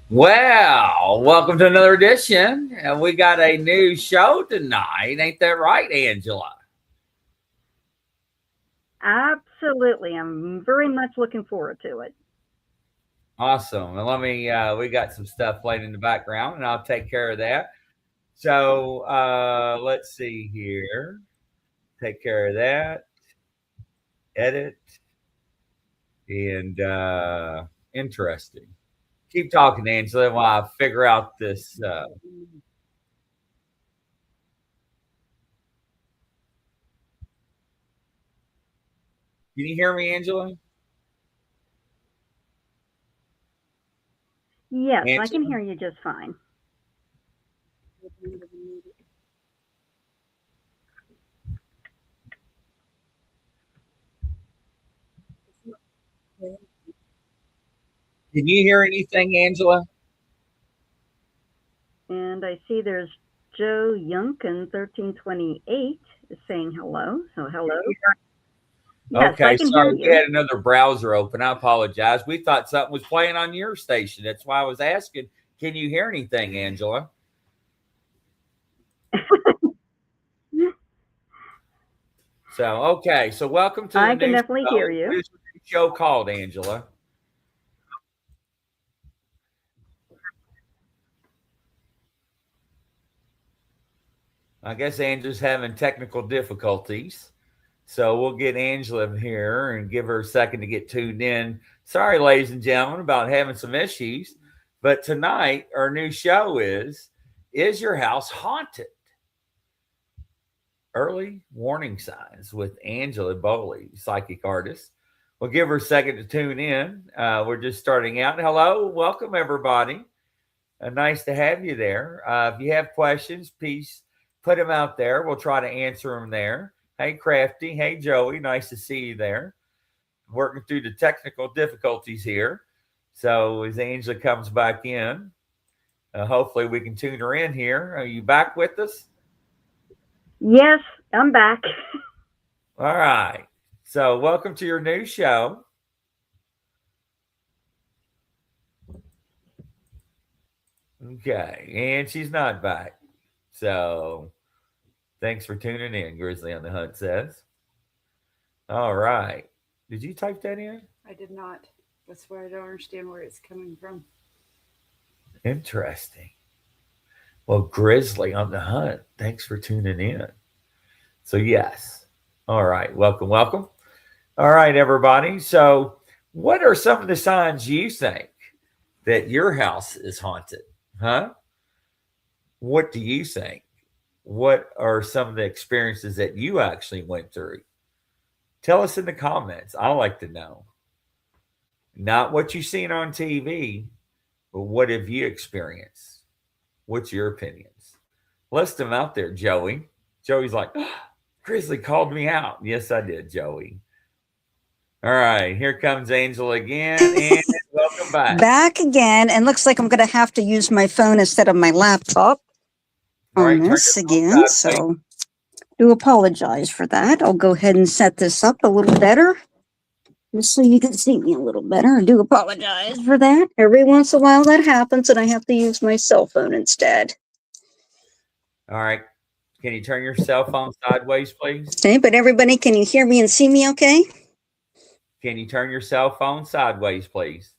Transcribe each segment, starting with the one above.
Well, welcome to another edition. And we got a new show tonight. Ain't that right, Angela? Absolutely. I'm very much looking forward to it. Awesome. And let me, we got some stuff playing in the background, and I'll take care of that. So let's see here. Take care of that. Edit. And interesting. Keep talking, Angela, while I figure out this. Can you hear me, Angela? Yes, I Angela? can hear you just fine. Can you hear anything, Angela? And I see there's Joe Yunkin 1328 is saying hello. So hello. Yes, Okay, I can hear sorry, we you. had another browser open. I apologize. We thought something was playing on your station. That's why I was asking, can you hear anything, Angela? So, okay, so welcome to I the can new definitely show. hear you. What is the show called, Angela? I guess Angela's having technical difficulties. So we'll get Angela here and give her a second to get tuned in. Sorry, ladies and gentlemen, about having some issues. But tonight, our new show is Your House Haunted? Early warning signs with Angela Boley, psychic artist. We'll give her a second to tune in. We're just starting out. Hello, welcome everybody. Nice to have you there. If you have questions, please put them out there. We'll try to answer them there. Hey, Crafty. Hey, Joey. Nice to see you there. Working through the technical difficulties here. So as Angela comes back in, hopefully we can tune her in here. Are you back with us? Yes, I'm back. All right. So welcome to your new show. Okay. And she's not back. So thanks for tuning in, Grizzly on the Hunt says. All right. Did you type that in? I did not. That's why I don't understand where it's coming from. Interesting. Well, Grizzly on the Hunt, thanks for tuning in. So, yes. All right. Welcome, welcome. All right, everybody. So, what are some of the signs you think that your house is haunted? Huh? What do you think? What are some of the experiences that you actually went through? Tell us in the comments. I like to know. Not what you've seen on TV, but what have you experienced? What's your opinions? List them out there, Joey. Joey's like, oh, Grizzly called me out. Yes, I did, Joey. All right, here comes Angel again, and welcome back. Back again, and looks like I'm going to have to use my phone instead of my laptop on this again, so do apologize for that. I'll go ahead and set this up a little better, just so you can see me a little better. I do apologize for that. Every once in a while that happens, and I have to use my cell phone instead. All right. Can you turn your cell phone sideways, please? Okay, but everybody, can you hear me and see me okay? Can you turn your cell phone sideways, please?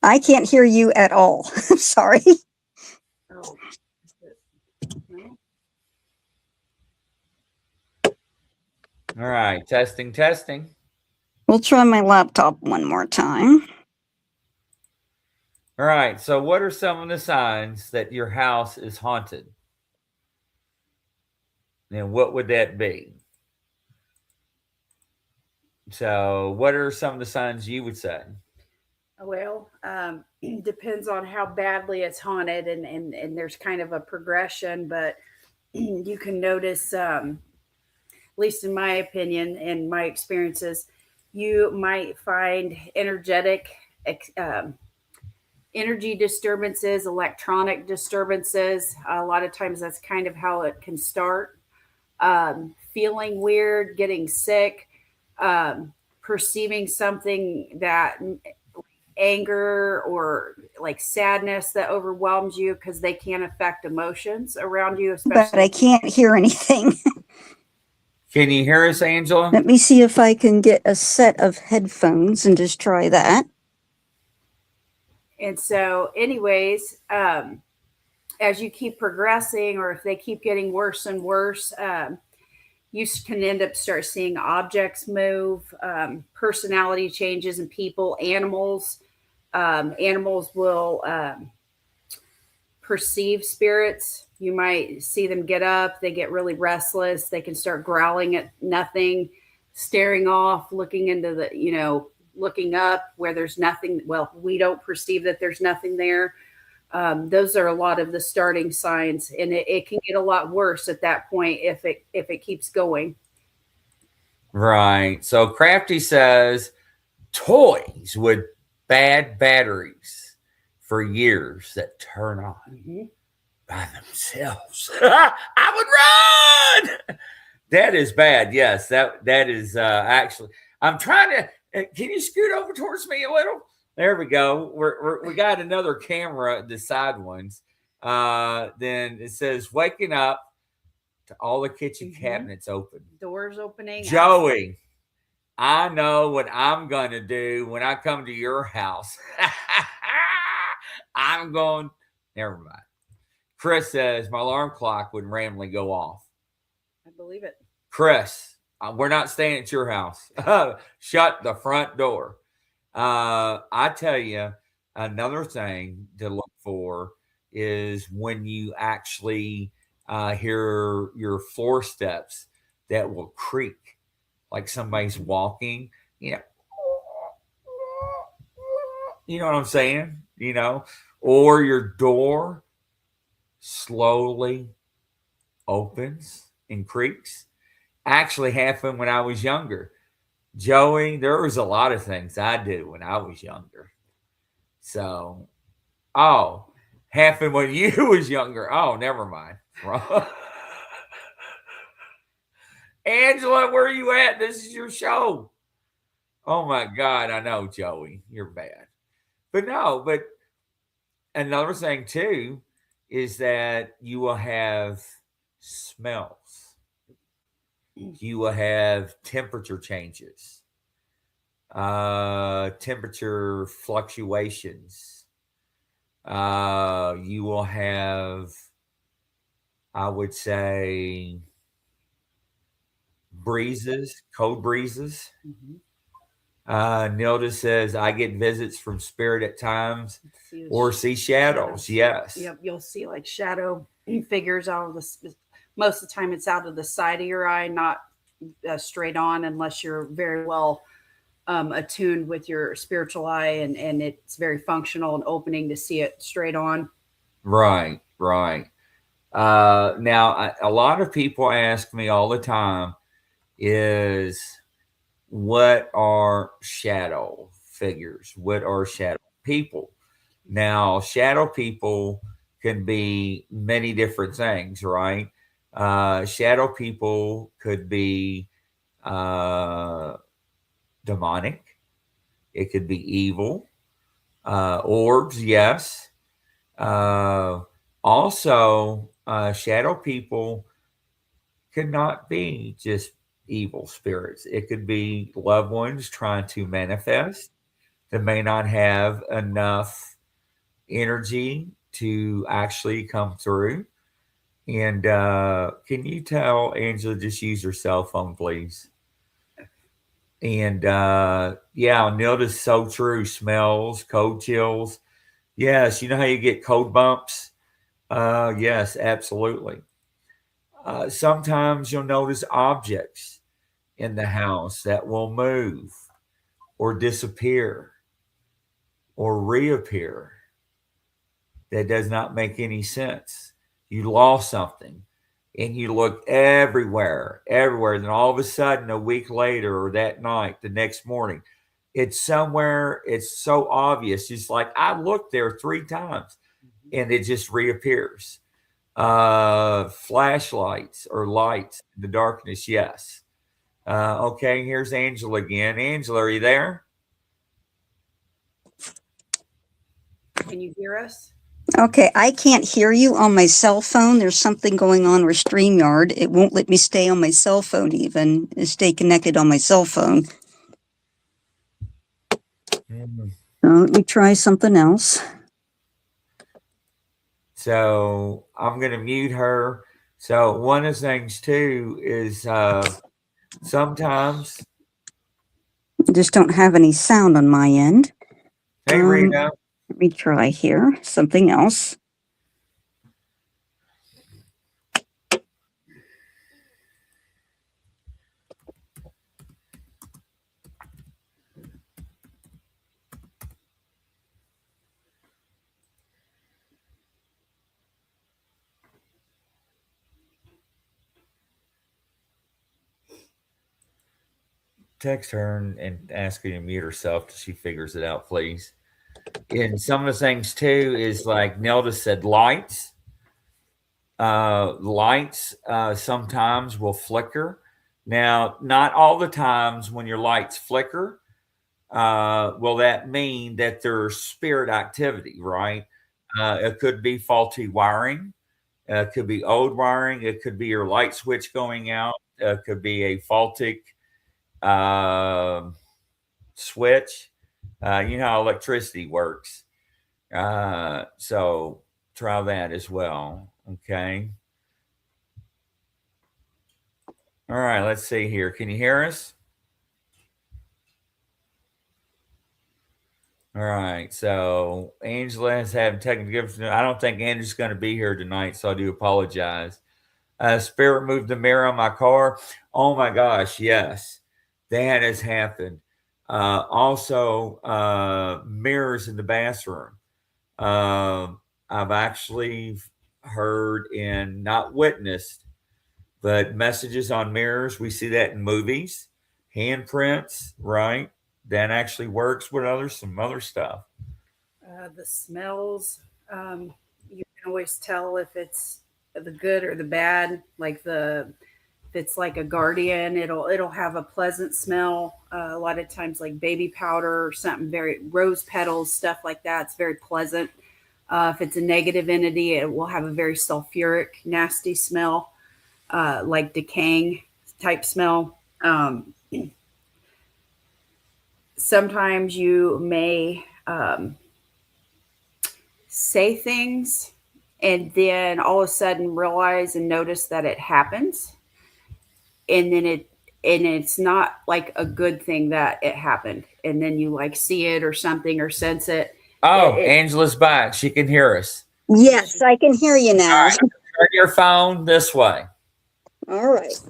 I can't hear you at all. I'm sorry. Oh. All right. Testing, testing. We'll try my laptop one more time. All right. So, what are some of the signs that your house is haunted? And what would that be? So, what are some of the signs you would say? Well, depends on how badly it's haunted, and there's kind of a progression, but you can notice, at least in my opinion and my experiences, you might find energy disturbances, electronic disturbances. A lot of times that's kind of how it can start. Feeling weird, getting sick, perceiving something that anger or like sadness that overwhelms you because they can't affect emotions around you, But especially. I can't hear anything. Can you hear us, Angela? Let me see if I can get a set of headphones and just try that. And so, anyways, as you keep progressing, or if they keep getting worse and worse, you can end up start seeing objects move, personality changes in people, animals. Animals will perceive spirits. You might see them get up, they get really restless, they can start growling at nothing, staring off, looking into the, looking up where there's nothing. Well, we don't perceive that there's nothing there. Those are a lot of the starting signs, and it can get a lot worse at that point if it keeps going. Right. So Crafty says toys with bad batteries for years that turn on by themselves. I would run. That is bad. Yes, that is actually. I'm trying to. Can you scoot over towards me a little? There we go. We got another camera, the side ones. Then it says waking up to all the kitchen cabinets open, doors opening. Joey, I know what I'm going to do when I come to your house. I'm going, never mind. Chris says my alarm clock would randomly go off. I believe it. Chris, we're not staying at your house. Shut the front door. I tell you, another thing to look for is when you actually hear your floor steps that will creak like somebody's walking. You know what I'm saying? Or your door slowly opens and creaks. Actually happened when I was younger. Joey, there was a lot of things I did when I was younger. So, happened when you was younger. Oh, never mind. Angela, where are you at? This is your show. Oh my God, I know, Joey, you're bad. But another thing too is that you will have smells. You will have temperature changes, temperature fluctuations. You will have, I would say, breezes, cold breezes. Nilda says, I get visits from spirit at times or see shadows. Yes. Yep. You'll see like shadow figures out of the, most of the time it's out of the side of your eye, not straight on, unless you're very well attuned with your spiritual eye and it's very functional and opening to see it straight on. Right. Now, a lot of people ask me all the time is, what are shadow figures? What are shadow people? Now, shadow people can be many different things, right? Shadow people could be demonic. It could be evil. Orbs, yes. Also, shadow people could not be just evil spirits. It could be loved ones trying to manifest that may not have enough energy to actually come through. And can you tell Angela just use her cell phone, please? And Nilda's so true. Smells, cold chills. Yes, you know how you get cold bumps? Yes, absolutely. Sometimes you'll notice objects in the house that will move or disappear or reappear. That does not make any sense. You lost something and you look everywhere, everywhere. Then all of a sudden, a week later or that night, the next morning, it's somewhere, it's so obvious. It's like, I looked there 3 times and it just reappears. Flashlights or lights in the darkness, yes. Okay, here's Angela again. Angela, are you there? Can you hear us? Okay, I can't hear you on my cell phone. There's something going on with StreamYard. It won't let me stay on my cell phone even, stay connected on my cell phone. Let me try something else. So I'm going to mute her. So one of the things too is sometimes. I just don't have any sound on my end. Hey, Rita. Let me try here. Something else. Text her and ask her to mute herself till she figures it out, please. And some of the things too is like Nelda said, lights. Lights sometimes will flicker. Now, not all the times when your lights flicker will that mean that there's spirit activity, right? It could be faulty wiring. It could be old wiring. It could be your light switch going out. It could be a faulty switch. You know how electricity works. So try that as well. Okay. All right. Let's see here. Can you hear us? All right. So Angela is having technical difficulties. I don't think Andrew's going to be here tonight, so I do apologize. Spirit moved the mirror on my car. Oh my gosh, yes, that has happened. Also, mirrors in the bathroom. I've actually heard and not witnessed, but messages on mirrors. We see that in movies, handprints, right? That actually works with some other stuff. The smells, you can always tell if it's the good or the bad. Like if it's like a guardian, it'll have a pleasant smell. A lot of times, like baby powder or something, very rose petals, stuff like that. It's very pleasant. If it's a negative entity, it will have a very sulfuric, nasty smell, like decaying type smell. Sometimes you may say things and then all of a sudden realize and notice that it happens, and then it's not like a good thing that it happened, and then you like see it or something or sense it. Oh, Angela's back. She can hear us. Yes, I can hear you now. All right, turn your phone this way. All right.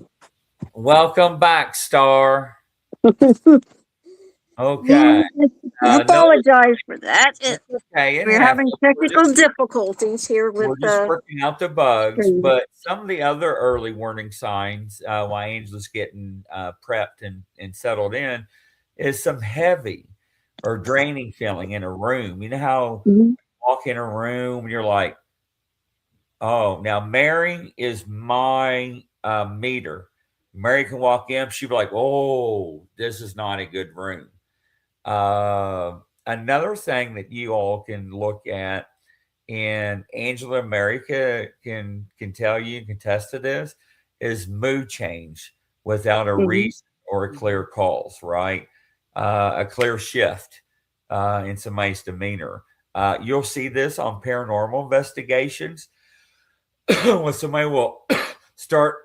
Welcome back, Star. Okay. I apologize for that. Okay, We're having technical difficulties here with we're just working out the bugs, but some of the other early warning signs while Angela's getting prepped and settled in is some heavy or draining feeling in a room. You know how you walk in a room and you're like, oh, now Mary is my meter. Mary can walk in, she'd be like, oh, this is not a good room. Another thing that you all can look at, and Angela America can tell you, can attest to this, is mood change without a reason or a clear cause, right? A clear shift in somebody's demeanor. You'll see this on paranormal investigations when somebody will start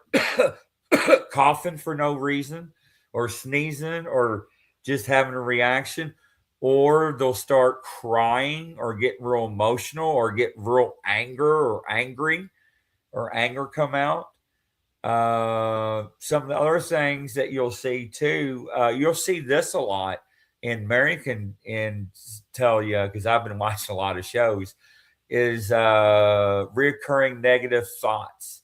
coughing for no reason or sneezing or just having a reaction, or they'll start crying or get real emotional or get real angry or anger come out. Some of the other things that you'll see too, you'll see this a lot. and Mary can tell you, because I've been watching a lot of shows, is reoccurring negative thoughts.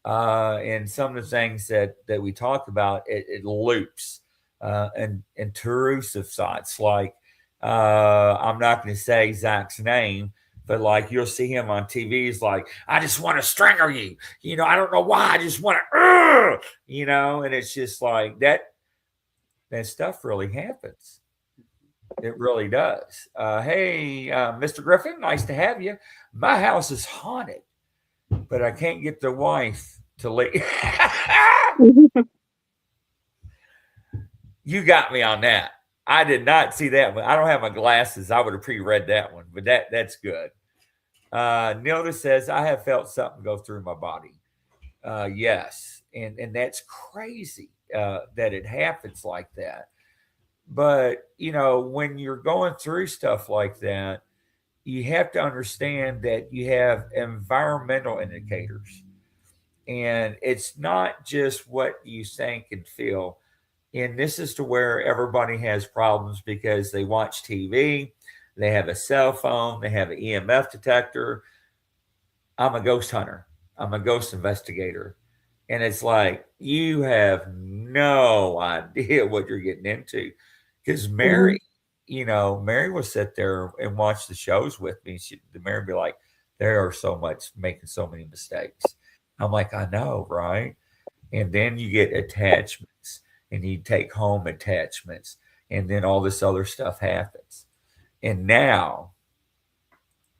And some of the things that we talk about, it loops, and intrusive thoughts like, I'm not going to say Zach's name, but like you'll see him on TV. He's like, I just want to strangle you. I don't know why. I just want to, and it's just like that stuff really happens. It really does. Hey, Mr. Griffin, nice to have you. My house is haunted, but I can't get the wife to leave. You got me on that. I did not see that one. I don't have my glasses. I would have pre-read that one, but that's good. Nilda says, I have felt something go through my body. Yes. And that's crazy that it happens like that. But, when you're going through stuff like that, you have to understand that you have environmental indicators. And it's not just what you think and feel. And this is to where everybody has problems because they watch TV, they have a cell phone, they have an EMF detector. I'm a ghost hunter, I'm a ghost investigator. And it's like, you have no idea what you're getting into. Because Mary, Mary will sit there and watch the shows with me. Mary would be like, there are making so many mistakes. I'm like, I know, right? And then you get attachments and you take home attachments, and then all this other stuff happens. And now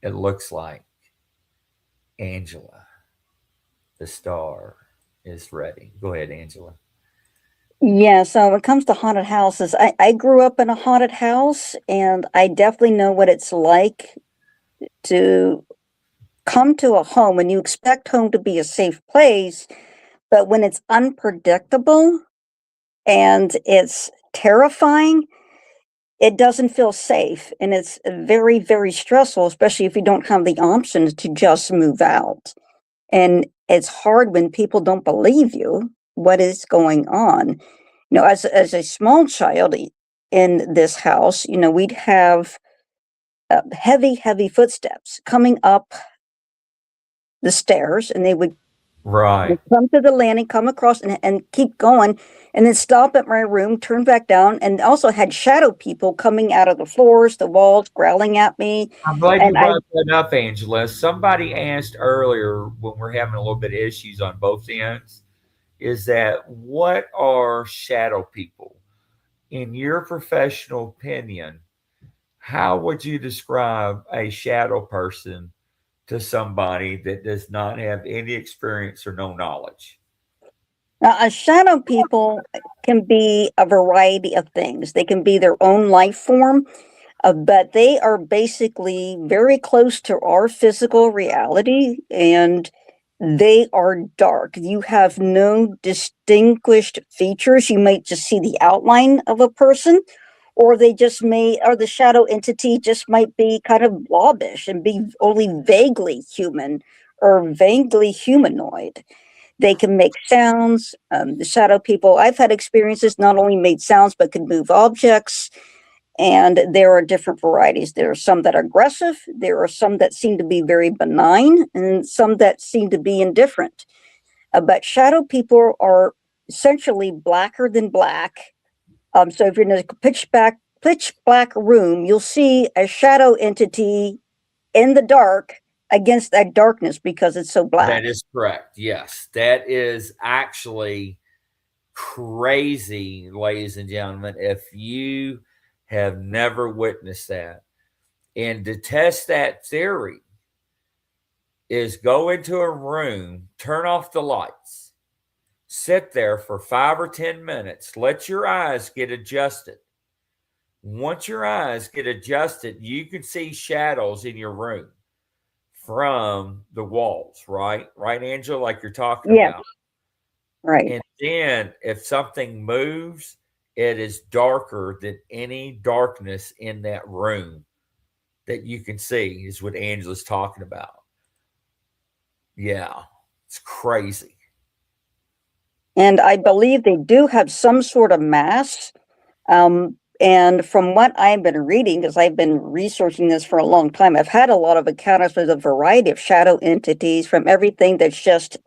it looks like Angela, the star, is ready. Go ahead, Angela. Yeah, so when it comes to haunted houses, I grew up in a haunted house, and I definitely know what it's like to come to a home when you expect home to be a safe place, but when it's unpredictable and it's terrifying, it doesn't feel safe, and it's very, very stressful, especially if you don't have the options to just move out. And it's hard when people don't believe you what is going on. As a small child in this house, we'd have heavy, heavy footsteps coming up the stairs, and they would Right. come to the landing, come across, and keep going, and then stop at my room, turn back down, and also had shadow people coming out of the floors, the walls, growling at me. I'm glad you And brought that up, Angela. Somebody asked earlier when we're having a little bit of issues on both ends, is that what are shadow people? In your professional opinion, how would you describe a shadow person to somebody that does not have any experience or no knowledge? shadow people can be a variety of things. They can be their own life form, but they are basically very close to our physical reality, and they are dark. You have no distinguished features. You might just see the outline of a person, or or the shadow entity just might be kind of blobbish and be only vaguely human or vaguely humanoid. They can make sounds. The shadow people, I've had experiences, not only made sounds, but could move objects. And there are different varieties. There are some that are aggressive. There are some that seem to be very benign, and some that seem to be indifferent. But shadow people are essentially blacker than black. So if you're in a pitch black room, you'll see a shadow entity in the dark against that darkness because it's so black. That is correct. Yes, that is actually crazy, ladies and gentlemen. If you have never witnessed that, and to test that theory, is go into a room, turn off the lights, sit there for 5 or 10 minutes, let your eyes get adjusted. Once your eyes get adjusted, you can see shadows in your room from the walls, right? Right, Angela, like you're talking about. Right. And then if something moves, it is darker than any darkness in that room that you can see, is what Angela's talking about. Yeah, it's crazy. And I believe they do have some sort of mask. And from what I've been reading, because I've been researching this for a long time, I've had a lot of encounters with a variety of shadow entities, from everything that's just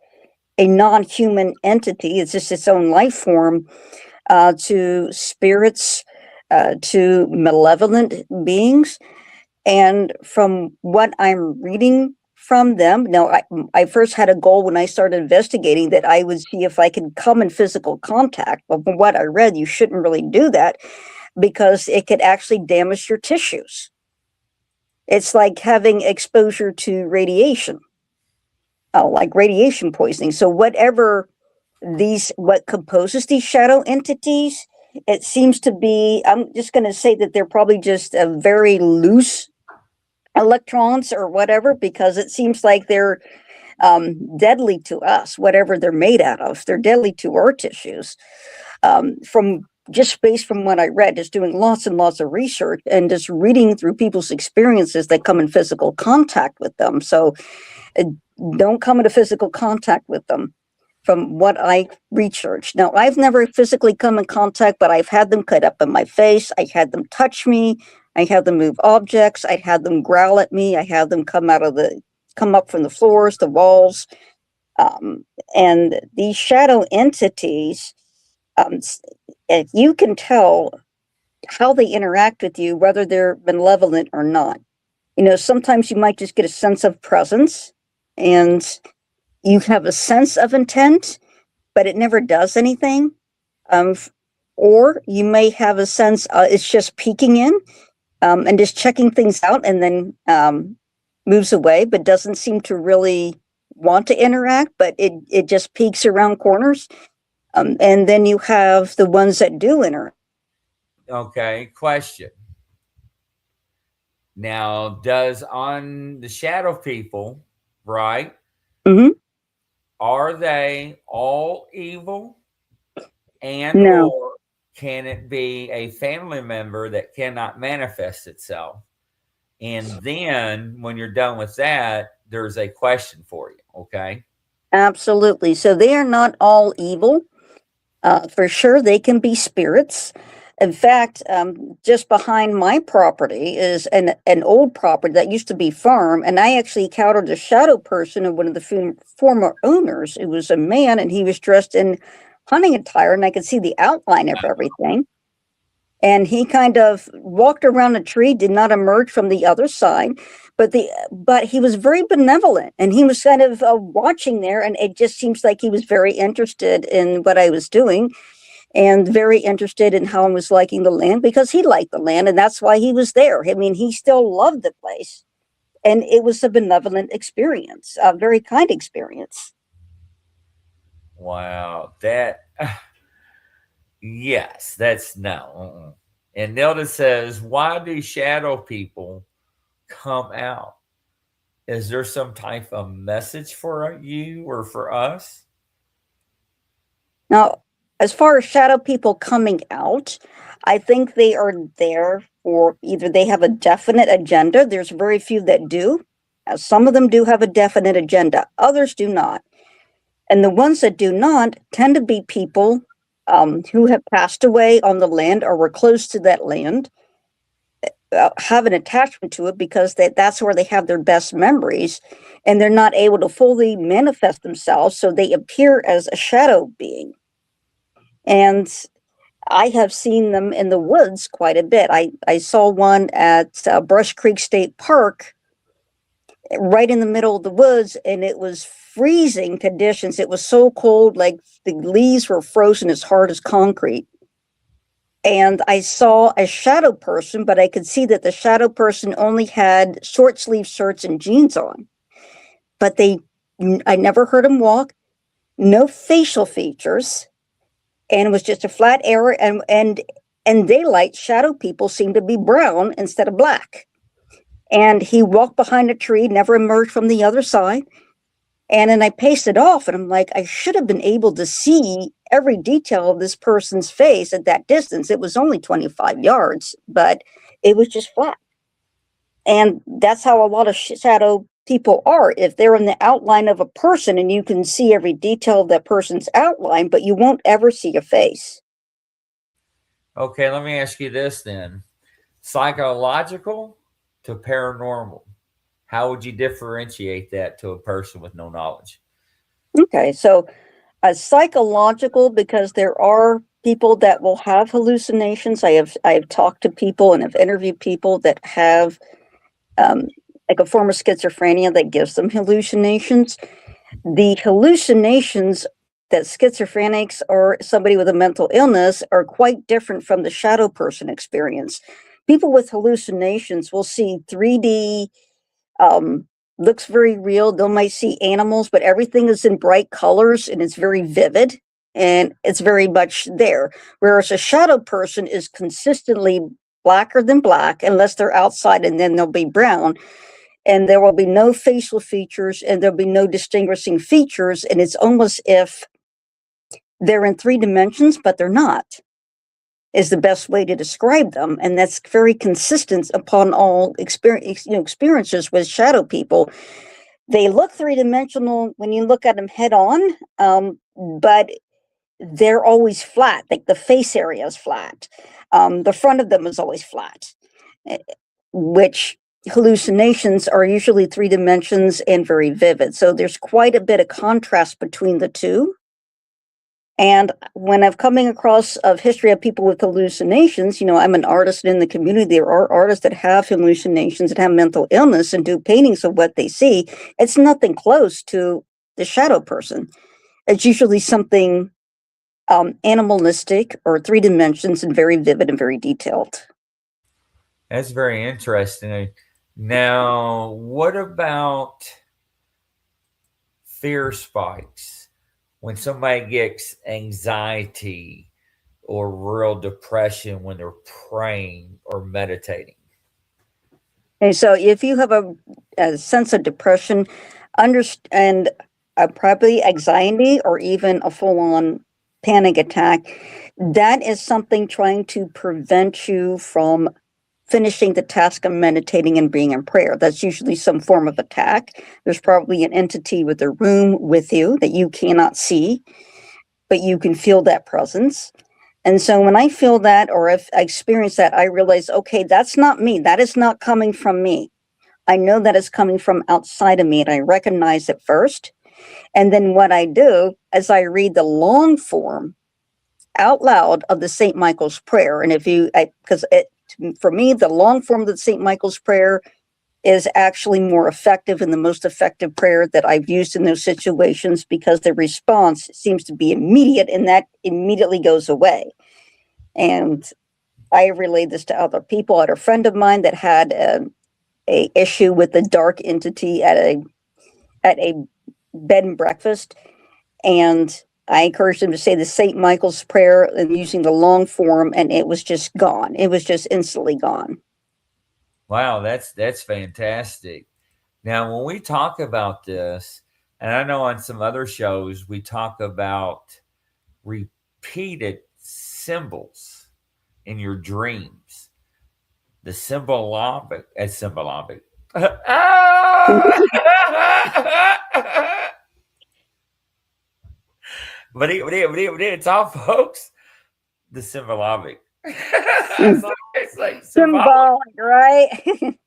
a non-human entity, it's just its own life form, to spirits, to malevolent beings. And from what I'm reading from them, now I first had a goal when I started investigating that I would see if I could come in physical contact. But from what I read, you shouldn't really do that because it could actually damage your tissues. It's like having exposure to radiation, like radiation poisoning. So whatever what composes these shadow entities, it seems to be, I'm just going to say that they're probably just a very loose electrons or whatever, because it seems like they're deadly to us, whatever they're made out of. They're deadly to our tissues. From just based from what I read, just doing lots and lots of research and just reading through people's experiences that come in physical contact with them. So don't come into physical contact with them, from what I researched. Now, I've never physically come in contact, but I've had them cut up in my face. I had them touch me. I had them move objects. I had them growl at me. I had them come up from the floors, the walls. And these shadow entities, if you can tell how they interact with you, whether they're malevolent or not. Sometimes you might just get a sense of presence, and you have a sense of intent, but it never does anything. Or you may have a sense it's just peeking in and just checking things out, and then moves away, but doesn't seem to really want to interact, but it just peeks around corners. And then you have the ones that do interact. Okay, question. Now, does on the shadow people, right? Mm-hmm. Are they all evil? And No. or can it be a family member that cannot manifest itself? And then when you're done with that, there's a question for you. Okay. Absolutely. So they are not all evil. For sure, they can be spirits. In fact, just behind my property is an old property that used to be farm, and I actually encountered a shadow person of one of the former owners. It was a man, and he was dressed in hunting attire, and I could see the outline of everything. And he kind of walked around a tree, did not emerge from the other side, but he was very benevolent, and he was kind of watching there, and it just seems like he was very interested in what I was doing, and very interested in how I was liking the land, because he liked the land, and that's why he was there. I mean, he still loved the place, and it was a benevolent experience, a very kind experience. Wow, that yes, that's no. And Nelda says, why do shadow people come out? Is there some type of message for you or for us? Now, as far as shadow people coming out, I think they are there for either they have a definite agenda. There's very few that do. Some of them do have a definite agenda. Others do not. And the ones that do not tend to be people who have passed away on the land or were close to that land, have an attachment to it because that's where they have their best memories, and they're not able to fully manifest themselves, so they appear as a shadow being. And I have seen them in the woods quite a bit. I saw one at Brush Creek State Park, right in the middle of the woods, and it was freezing conditions. It was so cold, like the leaves were frozen as hard as concrete. And I saw a shadow person, but I could see that the shadow person only had short sleeve shirts and jeans on. But I never heard him walk, no facial features, and it was just a flat area. And daylight, shadow people seem to be brown instead of black. And he walked behind a tree, never emerged from the other side. And then I paced it off, and I'm like, I should have been able to see every detail of this person's face at that distance. It was only 25 yards, but it was just flat. And that's how a lot of shadow people are. If they're in the outline of a person, and you can see every detail of that person's outline, but you won't ever see a face. Okay, let me ask you this then. Psychological to paranormal. How would you differentiate that to a person with no knowledge? Okay, so psychological, because there are people that will have hallucinations. I have talked to people and have interviewed people that have like a form of schizophrenia that gives them hallucinations. The hallucinations that schizophrenics or somebody with a mental illness are quite different from the shadow person experience. People with hallucinations will see 3D, um, looks very real. They might see animals, but everything is in bright colors and it's very vivid and it's very much there. Whereas a shadow person is consistently blacker than black, unless they're outside, and then they'll be brown. And there will be no facial features and there'll be no distinguishing features. And it's almost if they're in 3 dimensions, but they're not, is the best way to describe them. And that's very consistent upon all experiences with shadow people. They look 3 dimensional when you look at them head on, but they're always flat. Like the face area is flat. The front of them is always flat, which hallucinations are usually 3 dimensions and very vivid. So there's quite a bit of contrast between the two. And when I'm coming across of history of people with hallucinations, I'm an artist in the community. There are artists that have hallucinations, that have mental illness and do paintings of what they see. It's nothing close to the shadow person. It's usually something animalistic or 3 dimensions and very vivid and very detailed. That's very interesting. Now, what about fear spikes? When somebody gets anxiety or real depression when they're praying or meditating. Okay, so if you have a sense of depression, and probably anxiety or even a full-on panic attack, that is something trying to prevent you from finishing the task of meditating and being in prayer. That's usually some form of attack. There's probably an entity with a room with you that you cannot see, but you can feel that presence. And so when I feel that, or if I experience that, I realize, okay, that's not me. That is not coming from me. I know that it's coming from outside of me, and I recognize it first. And then what I do is I read the long form out loud of the St. Michael's prayer. And for me, the long form of the St. Michael's prayer is actually more effective and the most effective prayer that I've used in those situations, because the response seems to be immediate and that immediately goes away. And I relayed this to other people. I had a friend of mine that had a issue with a dark entity at a bed and breakfast, and I encouraged him to say the St. Michael's prayer and using the long form, and it was just gone. It was just instantly gone. Wow, that's fantastic. Now, when we talk about this, and I know on some other shows we talk about repeated symbols in your dreams. The symbologic. But it's all, folks. The symbologic. it's like symbolic, right?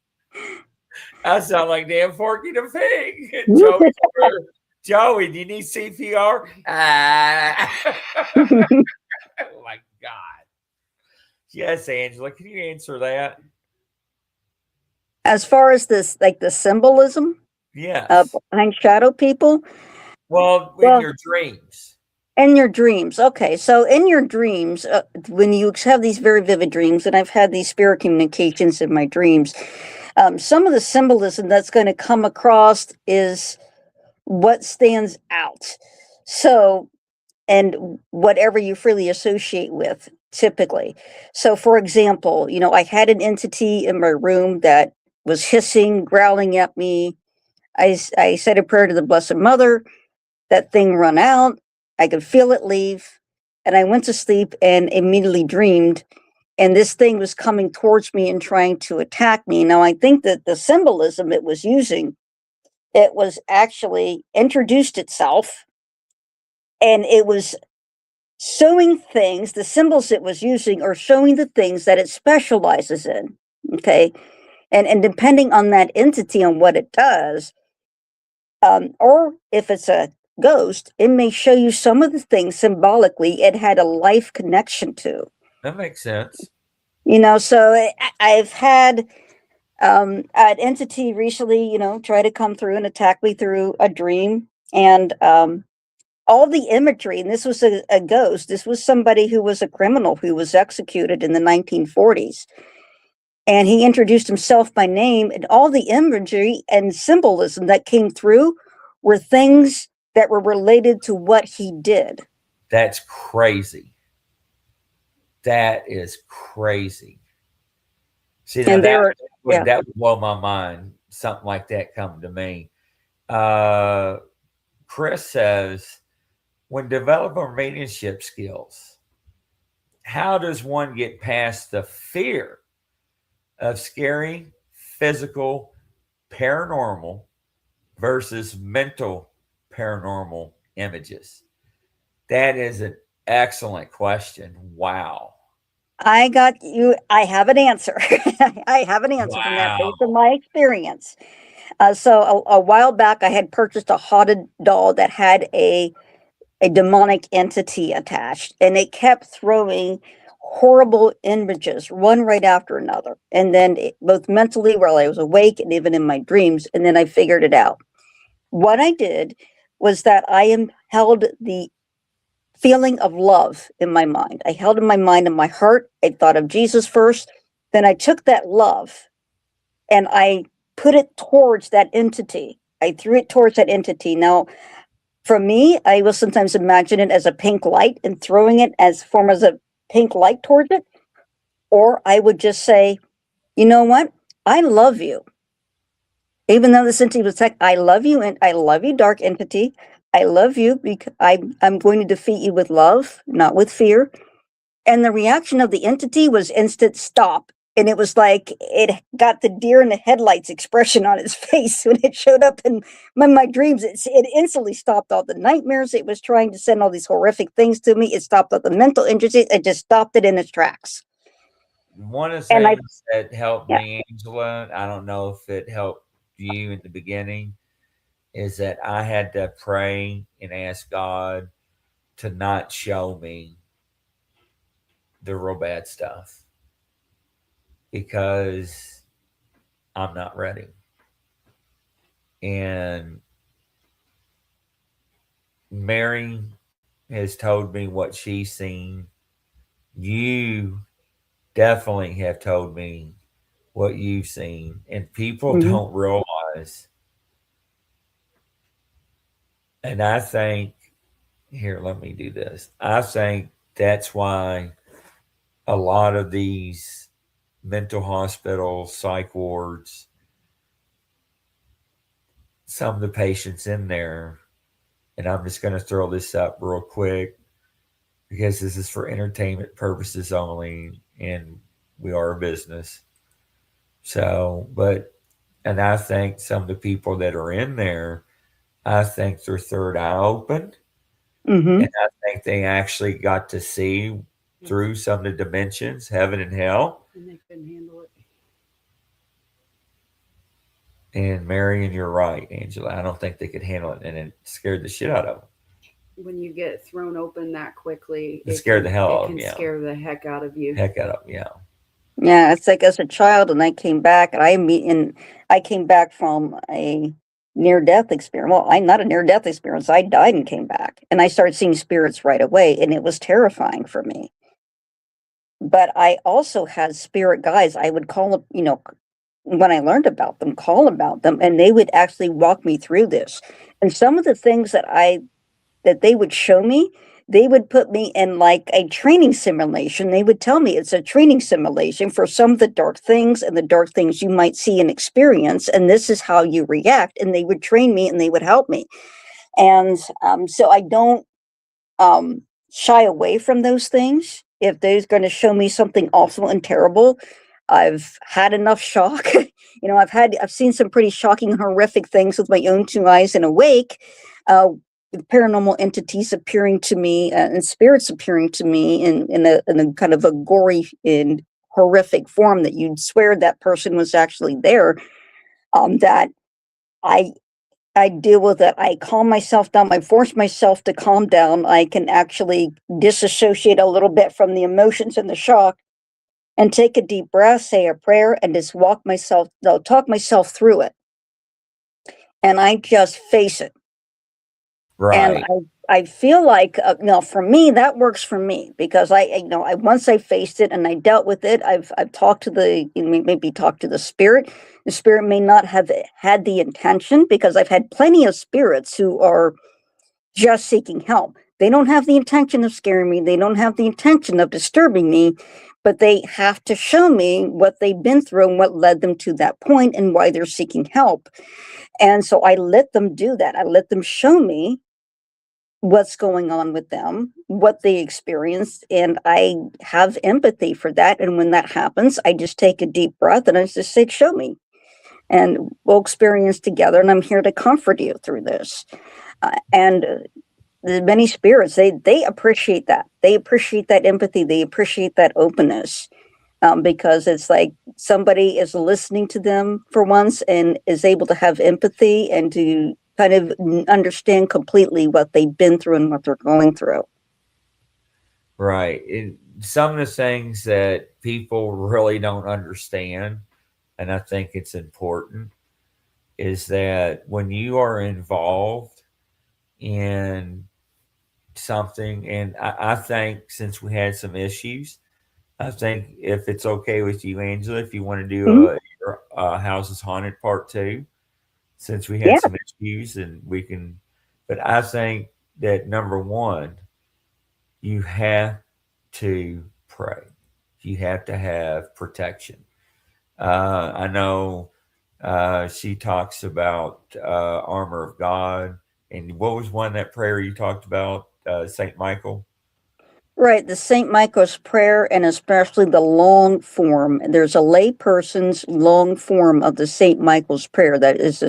I sound like damn Forky the Pig. Joey, do you need CPR? Oh my God. Yes, Angela, can you answer that? As far as this, like the symbolism, yes, behind shadow people. Well, in your dreams. In your dreams. Okay. So in your dreams, when you have these very vivid dreams, and I've had these spirit communications in my dreams, some of the symbolism that's going to come across is what stands out. So, and whatever you freely associate with, typically. So, for example, I had an entity in my room that was hissing, growling at me. I said a prayer to the Blessed Mother. That thing run out. I could feel it leave. And I went to sleep and immediately dreamed. And this thing was coming towards me and trying to attack me. Now, I think that the symbolism it was using, it was actually introduced itself. And it was showing things, the symbols it was using are showing the things that it specializes in. Okay. And depending on that entity and what it does, or if it's a ghost, it may show you some of the things symbolically it had a life connection to. That makes sense. So I've had an entity recently, try to come through and attack me through a dream. And all the imagery, and this was a ghost, this was somebody who was a criminal who was executed in the 1940s. And he introduced himself by name, and all the imagery and symbolism that came through were things that were related to what he did. That's crazy. That is crazy. See, now that would blow my mind. Something like that come to me. Chris says, when developing mediumship skills, how does one get past the fear of scary, physical, paranormal versus mental paranormal images? That is an excellent question. Wow. I got you. I have an answer. I have an answer from that based on my experience. So a while back, I had purchased a haunted doll that had a demonic entity attached, and it kept throwing horrible images, one right after another. And then both mentally while I was awake and even in my dreams. And then I figured it out. What I did was that I held the feeling of love in my mind. I held in my mind and my heart. I thought of Jesus first. Then I took that love and I put it towards that entity. I threw it towards that entity. Now, for me, I will sometimes imagine it as a pink light and throwing it as form as a pink light towards it. Or I would just say, you know what? I love you. Even though this entity was like, I love you, and I love you, dark entity. I love you because I'm going to defeat you with love, not with fear. And the reaction of the entity was instant stop. And it was like it got the deer in the headlights expression on its face when it showed up in my dreams. It instantly stopped all the nightmares. It was trying to send all these horrific things to me. It stopped all the mental injuries. It just stopped it in its tracks. One of the things that helped me, Angela, I don't know if it helped you in the beginning, is that I had to pray and ask God to not show me the real bad stuff because I'm not ready. And Mary has told me what she's seen. You definitely have told me what you've seen. And people don't realize. And I think, here, let me do this. I think that's why a lot of these mental hospitals, psych wards, some of the patients in there, and I'm just going to throw this up real quick because this is for entertainment purposes only, and we are a business. So, and I think some of the people that are in there, I think their third eye opened. And I think they actually got to see through some of the dimensions, heaven and hell. And they couldn't handle it. And Marion, you're right, Angela. I don't think they could handle it, and it scared the shit out of them. When you get thrown open that quickly, it scared the hell out of them. It can scare the heck out of you. Heck out of them, yeah. Yeah, it's like as a child, and I came back, and I came back from a near-death experience. Well, I'm not a near-death experience. I died and came back, and I started seeing spirits right away, and it was terrifying for me. But I also had spirit guides. I would call them, when I learned about them, call about them, and they would actually walk me through this. And some of the things that they would show me, they would put me in like a training simulation. They would tell me it's a training simulation for some of the dark things and the dark things you might see and experience. And this is how you react. And they would train me and they would help me. And so I don't shy away from those things. If they're going to show me something awful and terrible, I've had enough shock. I've seen some pretty shocking, horrific things with my own two eyes and awake. paranormal entities appearing to me and spirits appearing to me in a kind of a gory and horrific form that you'd swear that person was actually there. That I I deal with it. I calm myself down. I force myself to calm down. I can actually disassociate a little bit from the emotions and the shock and take a deep breath, say a prayer, and just talk myself through it. And I just face it. And Right. I feel like, for me, that works for me because once I faced it and I dealt with it, I've talked to maybe talked to the spirit. The spirit may not have had the intention because I've had plenty of spirits who are just seeking help. They don't have the intention of scaring me. They don't have the intention of disturbing me, but they have to show me what they've been through and what led them to that point and why they're seeking help. And so I let them do that. I let them show me what's going on with them, what they experienced, and I have empathy for that. And when that happens, I just take a deep breath and I just say, show me. And we'll experience together. And I'm here to comfort you through this. And the many spirits, they appreciate that. They appreciate that empathy. They appreciate that openness. Because it's like somebody is listening to them for once and is able to have empathy and to kind of understand completely what they've been through and what they're going through. Right. Some of the things that people really don't understand, and I think it's important, is that when you are involved in something, and I think since we had some issues, I think if it's okay with you, Angela, if you want to do Mhm. your House is Haunted Part 2, since we had Yeah, some issues and we can, but I think that number one, you have to pray. You have to have protection. I know she talks about armor of God. And what was one that prayer you talked about? Saint Michael. right. The St. Michael's prayer, and especially the long form. There's a lay person's long form of the St. Michael's prayer that is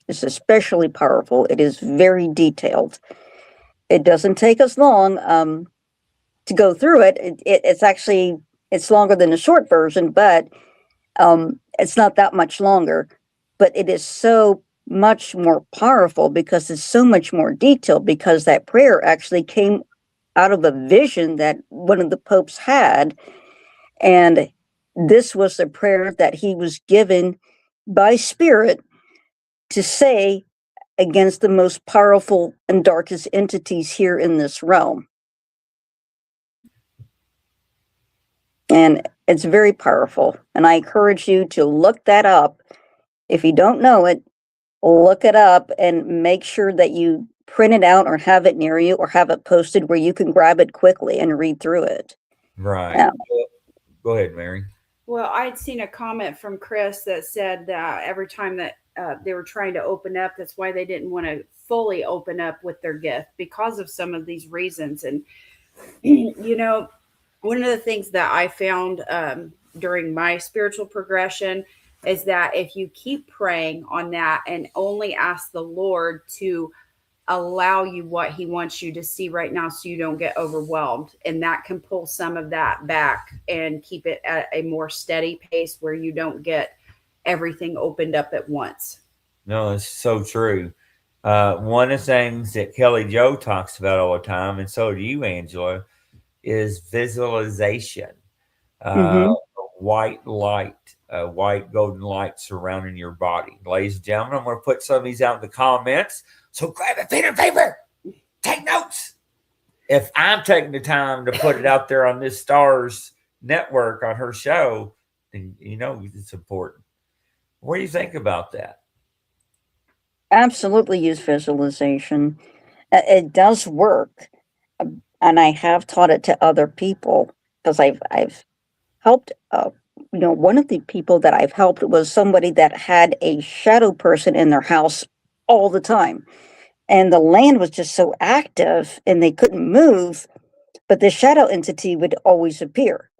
especially powerful. It is very detailed. It doesn't take us long to go through it. It's longer than the short version, but it's not that much longer. But it is so much more powerful because it's so much more detailed because that prayer actually came out of a vision that one of the popes had. And this was the prayer that he was given by spirit to say against the most powerful and darkest entities here in this realm. And it's very powerful. And I encourage you to look that up. If you don't know it, look it up and make sure that you print it out or have it near you or have it posted where you can grab it quickly and read through it. Right. Uh, Go ahead, Mary. Well, I'd seen a comment from Chris that said that every time that they were trying to open up, that's why they didn't want to fully open up with their gift because of some of these reasons. And, one of the things that I found during my spiritual progression is that if you keep praying on that and only ask the Lord to allow you what he wants you to see right now so you don't get overwhelmed, and that can pull some of that back and keep it at a more steady pace where you don't get everything opened up at once. No, it's so true. One of the things that Kelly Joe talks about all the time, and so do you, Angela, is visualization. Uh, mhm. white light, white golden light surrounding your body. Ladies and gentlemen, I'm going to put some of these out in the comments. So grab a pen and paper, take notes. If I'm taking the time to put it out there on this Stars network on her show, then it's important. What do you think about that? Absolutely use visualization. It does work. And I have taught it to other people because I've helped. One of the people that I've helped was somebody that had a shadow person in their house all the time. And the land was just so active and they couldn't move, but the shadow entity would always appear.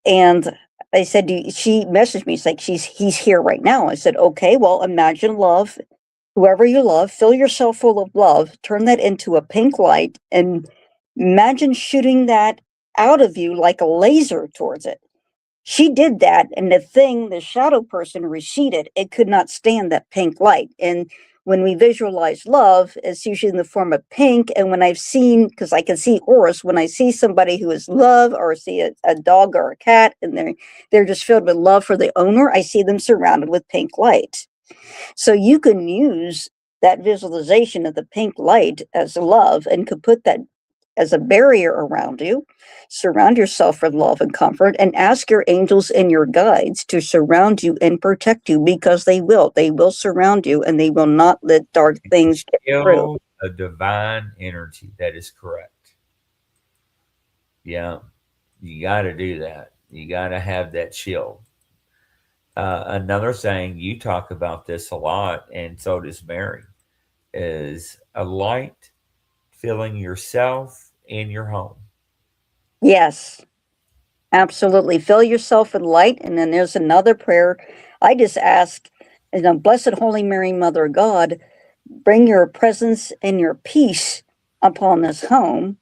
And I said, she messaged me, it's like, he's here right now. I said, okay, well, imagine love whoever you love, fill yourself full of love, turn that into a pink light, and imagine shooting that out of you like a laser towards it. She did that, and the shadow person receded. It could not stand that pink light. And when we visualize love, it's usually in the form of pink. And when I've seen, because I can see auras, when I see somebody who is love, or see a dog or a cat, and they're just filled with love for the owner, I see them surrounded with pink light. So you can use that visualization of the pink light as love, and could put that as a barrier around you. Surround yourself with love and comfort, and ask your angels and your guides to surround you and protect you, because they will. They will surround you, and they will not let dark things get through. Feel a divine energy. That is correct. Yeah, you got to do that. You got to have that shield. Another thing, you talk about this a lot, and so does Mary, is a light filling yourself in your home. Yes, absolutely. Fill yourself with light. And then there's another prayer. I just ask, Blessed Holy Mary, Mother of God, bring your presence and your peace upon this home.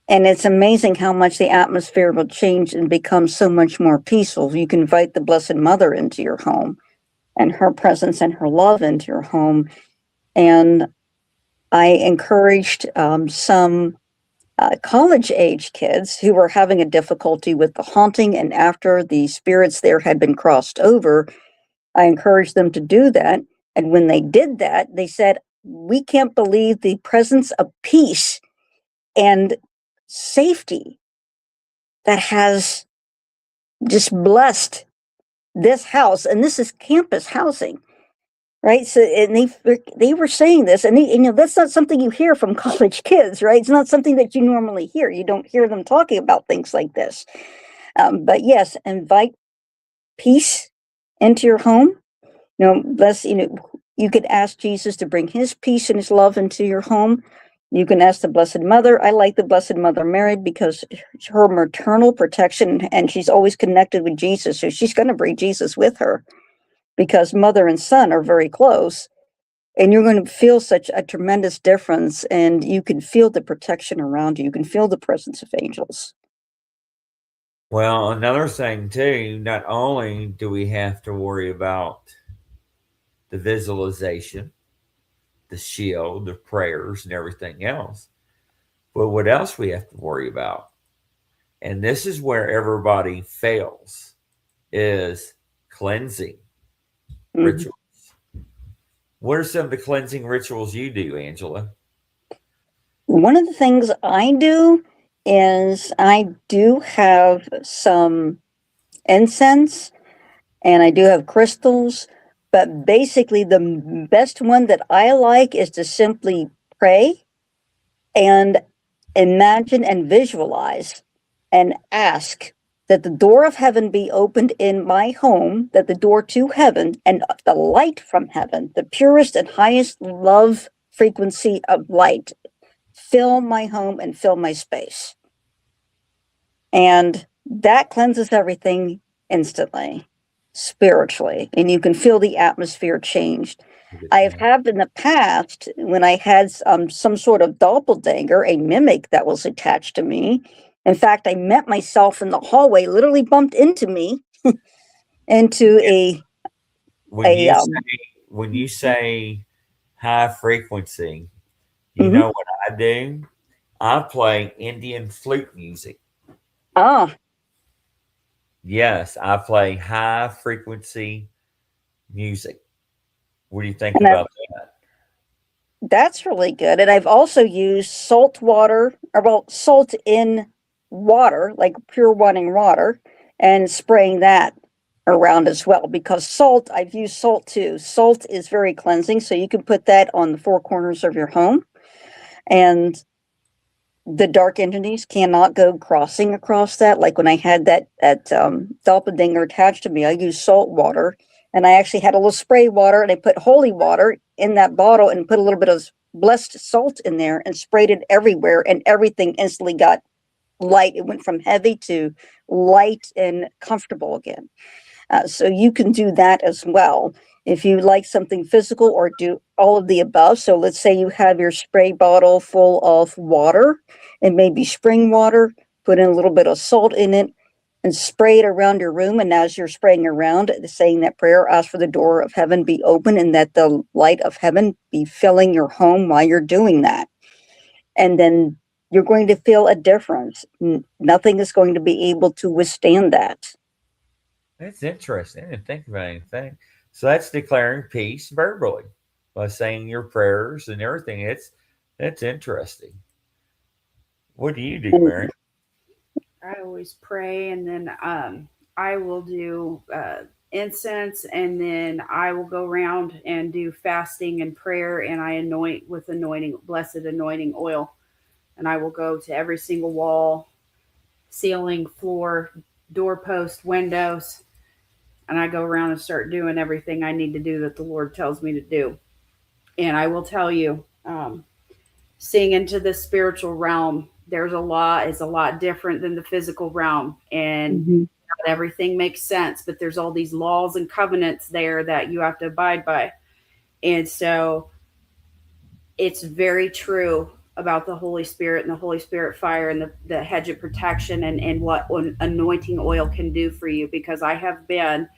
And it's amazing how much the atmosphere will change and become so much more peaceful. You can invite the Blessed Mother into your home, and her presence and her love into your home. And I encouraged some college age kids who were having a difficulty with the haunting, and after the spirits there had been crossed over, I encouraged them to do that. And when they did that, they said, we can't believe the presence of peace and safety that has just blessed this house. And this is campus housing, right? So, and they were saying this, and that's not something you hear from college kids, right? It's not something that you normally hear. You don't hear them talking about things like this. But yes, invite peace into your home. You could ask Jesus to bring his peace and his love into your home. You can ask the Blessed Mother. I like the Blessed Mother Mary because her maternal protection, and she's always connected with Jesus, so she's going to bring Jesus with her, because mother and son are very close, and you're going to feel such a tremendous difference, and you can feel the protection around you. You can feel the presence of angels. Well, another thing too, not only do we have to worry about the visualization, the shield, the prayers, and everything else, but what else we have to worry about? And this is where everybody fails, is cleansing rituals. What are some of the cleansing rituals you do, Angela? One of the things I do is I do have some incense, and I do have crystals, but basically the best one that I like is to simply pray and imagine and visualize and ask that the door of heaven be opened in my home, that the door to heaven and the light from heaven, the purest and highest love frequency of light, fill my home and fill my space. And that cleanses everything instantly, spiritually, and you can feel the atmosphere changed. I have had in the past, when I had some sort of doppelganger, a mimic that was attached to me. In fact, I met myself in the hallway, literally bumped into me into when you say high frequency, you Mhm. know what I do? I play Indian flute music. Ah, Yes, I play high frequency music. What do you think and about that? that's really good. And I've also used salt water, or well, salt in water, like pure running water, and spraying that around as well. Because salt, I've used salt too. Salt is very cleansing, so you can put that on the four corners of your home, and the dark entities cannot go crossing across that. Like when I had that doppelganger attached to me, I used salt water, and I actually had a little spray water, and I put holy water in that bottle and put a little bit of blessed salt in there and sprayed it everywhere, and everything instantly got light. It went from heavy to light and comfortable again. So you can do that as well. If you like something physical, or do all of the above. So let's say you have your spray bottle full of water, and maybe spring water, put in a little bit of salt in it and spray it around your room. And as you're spraying around, saying that prayer, ask for the door of heaven be open and that the light of heaven be filling your home while you're doing that. And then you're going to feel a difference. Nothing is going to be able to withstand that. That's interesting. I didn't think about anything. So that's declaring peace verbally by saying your prayers and everything. That's interesting. What do you do, Mary? I always pray, and then I will do incense, and then I will go around and do fasting and prayer, and I anoint with blessed anointing oil. And I will go to every single wall, ceiling, floor, doorpost, windows, and I go around and start doing everything I need to do that the Lord tells me to do. And I will tell you, seeing into the spiritual realm, is a lot different than the physical realm, and not everything makes sense, but there's all these laws and covenants there that you have to abide by. And so it's very true about the Holy Spirit and the Holy Spirit fire and the hedge of protection, and what anointing oil can do for you, because I have been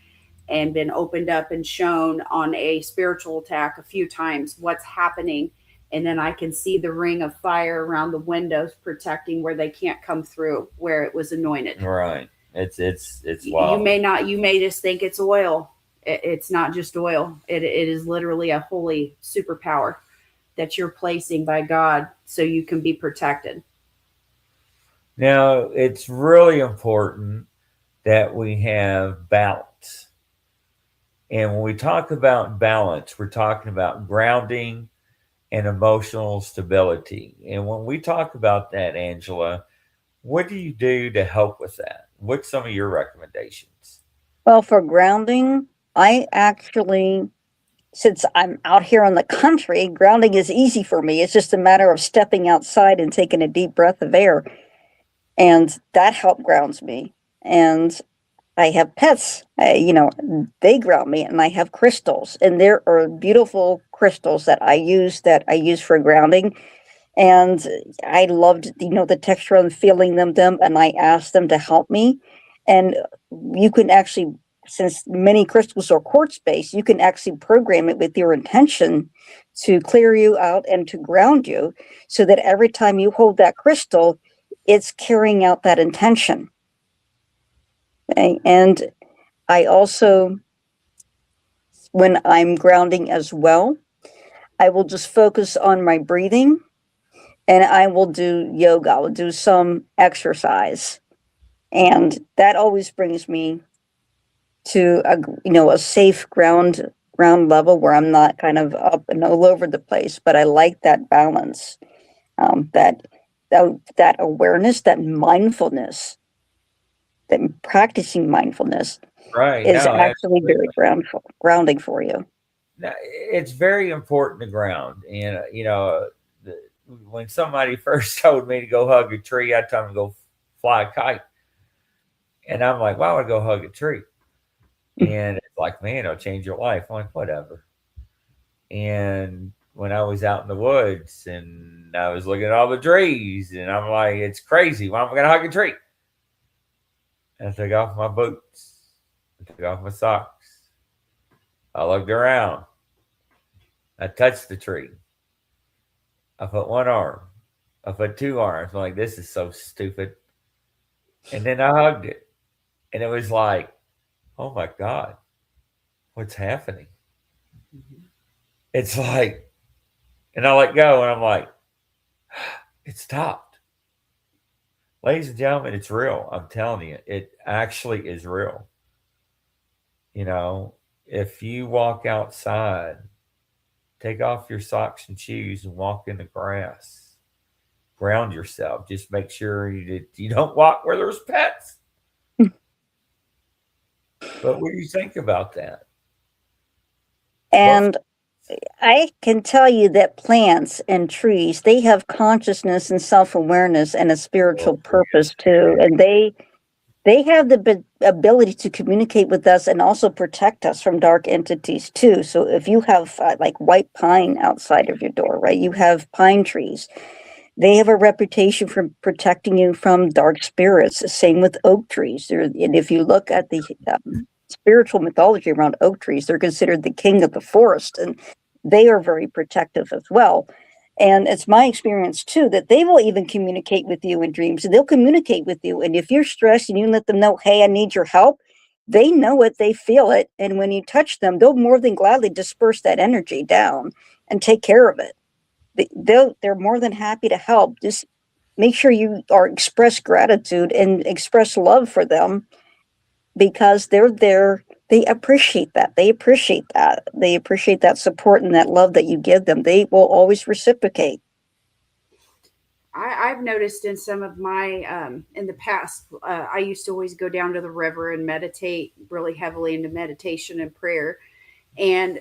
opened up and shown on a spiritual attack a few times what's happening. And then I can see the ring of fire around the windows protecting where they can't come through, where it was anointed. Right. It's wild. You may just think it's oil. It's not just oil. It is literally a holy superpower that you're placing by God so you can be protected. Now, it's really important that we have balance. And when we talk about balance, we're talking about grounding and emotional stability. And when we talk about that, Angela, what do you do to help with that? What's some of your recommendations? Well, for grounding, I actually, since I'm out here in the country, grounding is easy for me. It's just a matter of stepping outside and taking a deep breath of air. And that help grounds me. And I have pets, they ground me, and I have crystals, and there are beautiful crystals that I use for grounding. And I loved, the texture and feeling them, and I asked them to help me. And you can actually, since many crystals are quartz-based, you can actually program it with your intention to clear you out and to ground you, so that every time you hold that crystal, it's carrying out that intention. Okay? And I also, when I'm grounding as well, I will just focus on my breathing, and I will do yoga. I will do some exercise, and that always brings me to a safe ground level where I'm not kind of up and all over the place. But I like that balance, that awareness, that mindfulness, that practicing mindfulness Right. is No, actually very grounding for you. it's very important to ground. And, when somebody first told me to go hug a tree, I told them to go fly a kite. And I'm like, why would I go hug a tree? And it's like, man, it'll change your life. I'm like, whatever. And when I was out in the woods and I was looking at all the trees, and I'm like, it's crazy. Why am I going to hug a tree? And I took off my boots. I took off my socks. I looked around. I touched the tree. I put one arm. I put two arms. I'm like, this is so stupid. And then I hugged it. And it was like, oh my God, what's happening? Mm-hmm. It's like, and I let go, and I'm like, it stopped. Ladies and gentlemen, it's real. I'm telling you, it actually is real. If you walk outside, take off your socks and shoes and walk in the grass, ground yourself. Just make sure you don't walk where there's pets. But what do you think about that? And I can tell you that plants and trees, they have consciousness and self-awareness and a spiritual purpose too. And they have the ability to communicate with us and also protect us from dark entities too. So if you have like white pine outside of your door, right? You have pine trees. They have a reputation for protecting you from dark spirits. Same with oak trees. And if you look at the spiritual mythology around oak trees, they're considered the king of the forest, and they are very protective as well. And it's my experience too that they will even communicate with you in dreams. And they'll communicate with you. And if you're stressed and you let them know, hey, I need your help, they know it, they feel it. And when you touch them, they'll more than gladly disperse that energy down and take care of it. They're more than happy to help. Just make sure you are express gratitude and express love for them, because they're there. They appreciate that. They appreciate that. They appreciate that support and that love that you give them. They will always reciprocate. I've noticed in some of my in the past, I used to always go down to the river and meditate really heavily into meditation and prayer, and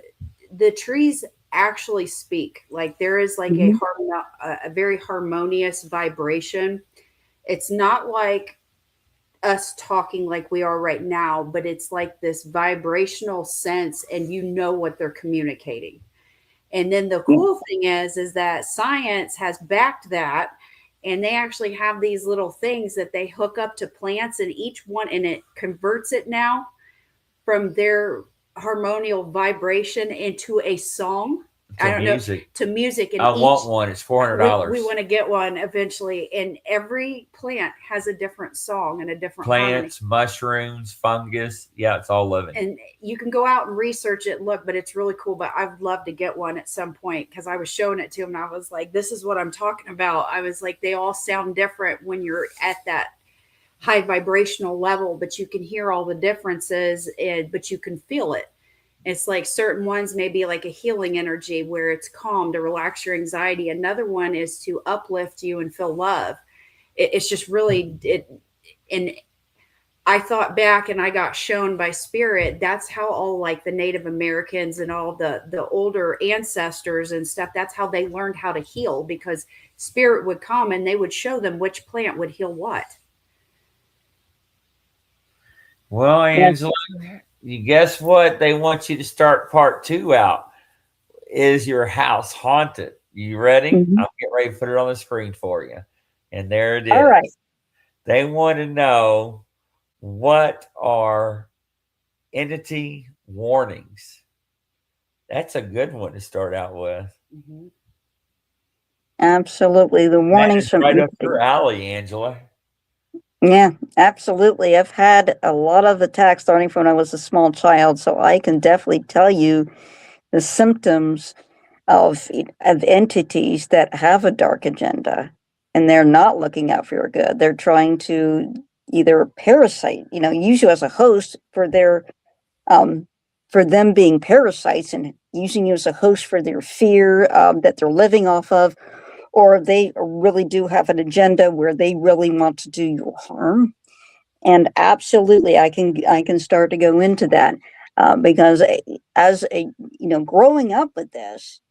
the trees actually speak. Like there is like a very harmonious vibration. It's not like us talking like we are right now, but it's like this vibrational sense, and you know what they're communicating. And then the cool thing is that science has backed that, and they actually have these little things that they hook up to plants, and each one, and it converts it now from their harmonial vibration into a song. I don't know, to music. And I want one. It's $400. We want to get one eventually. And every plant has a different song and a different plants, harmony. mushrooms, fungus. Yeah, it's all living. And you can go out and research it, look, but it's really cool. But I'd love to get one at some point, because I was showing it to him and I was like, this is what I'm talking about. I was like, they all sound different when you're at that high vibrational level, but you can hear all the differences, but you can feel it. It's like certain ones may be like a healing energy where it's calm to relax your anxiety. Another one is to uplift you and feel love. It's just really it. And I thought back and I got shown by spirit. That's how all like the Native Americans and all the older ancestors and stuff, that's how they learned how to heal, because spirit would come and they would show them which plant would heal what. Well, Angela, you guess what? They want you to start part 2 out. Is your house haunted? You ready? I'll get ready to put it on the screen for you. And there it is. All right. They want to know, what are entity warnings? That's a good one to start out with. Mm-hmm. Absolutely. The warnings from right up your alley, Angela. Yeah, absolutely. I've had a lot of attacks starting from when I was a small child, so I can definitely tell you the symptoms of entities that have a dark agenda, and they're not looking out for your good. They're trying to either parasite, use you as a host for their for them being parasites and using you as a host for their fear that they're living off of, or they really do have an agenda where they really want to do you harm. And absolutely, I can start to go into that because as a growing up with this,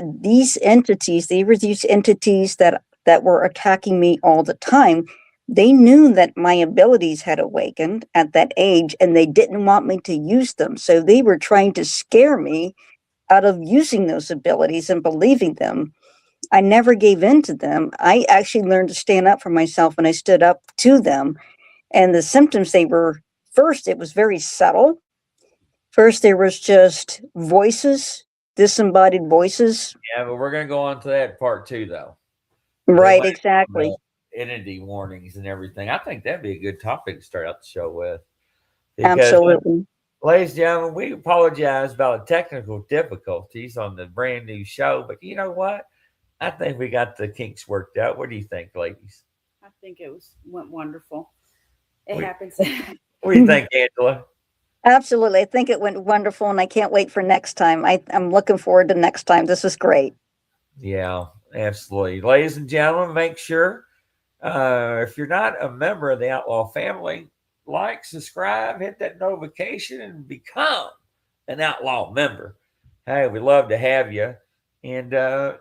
these entities, they were these entities that were attacking me all the time. They knew that my abilities had awakened at that age, and they didn't want me to use them. So they were trying to scare me out of using those abilities and believing them. I never gave in to them. I actually learned to stand up for myself, and I stood up to them. And the symptoms, first, it was very subtle. First, there was just voices, disembodied voices. Yeah, but we're going to go on to that part 2, though. Right, exactly. Entity warnings and everything. I think that'd be a good topic to start out the show with. Because, absolutely. Ladies and gentlemen, we apologize about the technical difficulties on the brand new show, but you know what? I think we got the kinks worked out. What do you think, ladies? I think it went wonderful. It happens. What do you think, Angela? Absolutely. I think it went wonderful, and I can't wait for next time. I'm looking forward to next time. This is great. Yeah, absolutely. Ladies and gentlemen, make sure if you're not a member of the Outlaw family, like, subscribe, hit that notification, and become an Outlaw member. Hey, we'd love to have you. And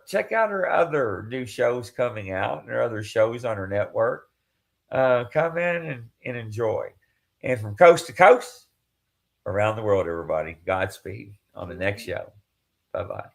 check out our other new shows coming out and our other shows on our network. Come in and enjoy. And from coast to coast, around the world, everybody, Godspeed on the next show. Bye-bye.